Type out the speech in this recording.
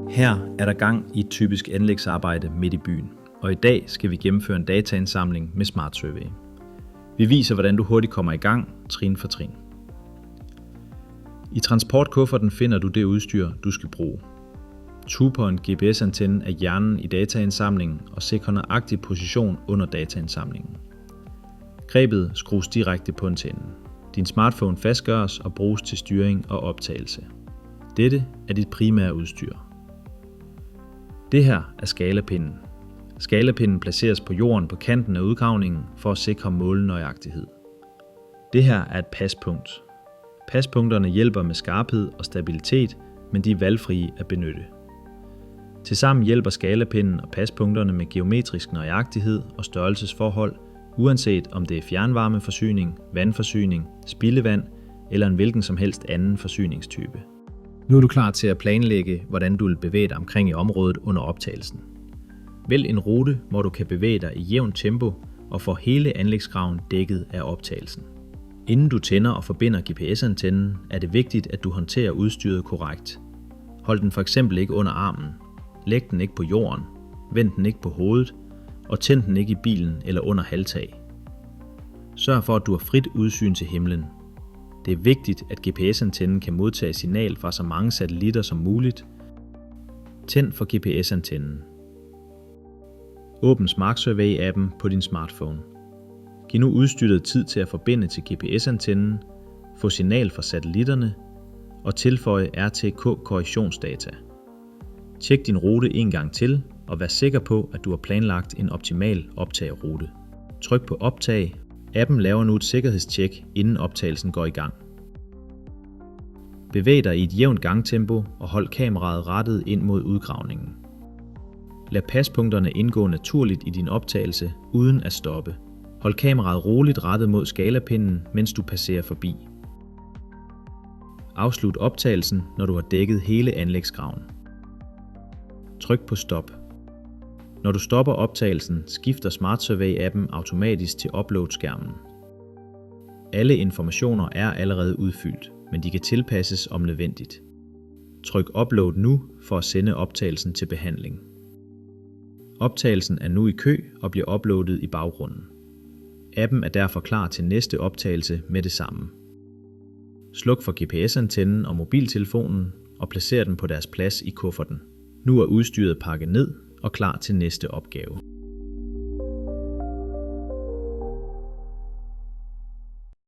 Her er der gang i et typisk anlægsarbejde midt i byen, og i dag skal vi gennemføre en dataindsamling med Smart Survey. Vi viser, hvordan du hurtigt kommer i gang, trin for trin. I transportkufferten finder du det udstyr, du skal bruge. TruePoint GPS-antennen er hjernen i dataindsamlingen og sikrer nøjagtig position under dataindsamlingen. Grebet skrues direkte på antennen. Din smartphone fastgøres og bruges til styring og optagelse. Dette er dit primære udstyr. Det her er skalapinden. Skalapinden placeres på jorden på kanten af udgravningen for at sikre målenøjagtighed. Det her er et paspunkt. Paspunkterne hjælper med skarphed og stabilitet, men de er valgfrie at benytte. Tilsammen hjælper skalapinden og paspunkterne med geometrisk nøjagtighed og størrelsesforhold, uanset om det er fjernvarmeforsyning, vandforsyning, spildevand eller en hvilken som helst anden forsyningstype. Nu er du klar til at planlægge, hvordan du vil bevæge dig omkring i området under optagelsen. Vælg en rute, hvor du kan bevæge dig i jævnt tempo og få hele anlægsgraven dækket af optagelsen. Inden du tænder og forbinder GPS-antennen, er det vigtigt, at du håndterer udstyret korrekt. Hold den f.eks. ikke under armen, læg den ikke på jorden, vend den ikke på hovedet og tænd den ikke i bilen eller under halvtag. Sørg for, at du har frit udsyn til himlen. Det er vigtigt, at GPS-antennen kan modtage signal fra så mange satellitter som muligt. Tænd for GPS-antennen. Åbn Smart Survey-appen på din smartphone. Giv nu udstyret tid til at forbinde til GPS-antennen, få signal fra satellitterne og tilføje RTK-korrektionsdata. Tjek din rute en gang til og vær sikker på, at du har planlagt en optimal optagerute. Tryk på optag. Appen laver nu et sikkerhedstjek, inden optagelsen går i gang. Bevæg dig i et jævnt gangtempo og hold kameraet rettet ind mod udgravningen. Lad paspunkterne indgå naturligt i din optagelse uden at stoppe. Hold kameraet roligt rettet mod skalapinden, mens du passerer forbi. Afslut optagelsen, når du har dækket hele anlægsgraven. Tryk på stop. Når du stopper optagelsen, skifter Smart Survey-appen automatisk til upload-skærmen. Alle informationer er allerede udfyldt, men de kan tilpasses om nødvendigt. Tryk upload nu for at sende optagelsen til behandling. Optagelsen er nu i kø og bliver uploadet i baggrunden. Appen er derfor klar til næste optagelse med det samme. Sluk for GPS-antennen og mobiltelefonen og placer den på deres plads i kufferten. Nu er udstyret pakket ned og klar til næste opgave.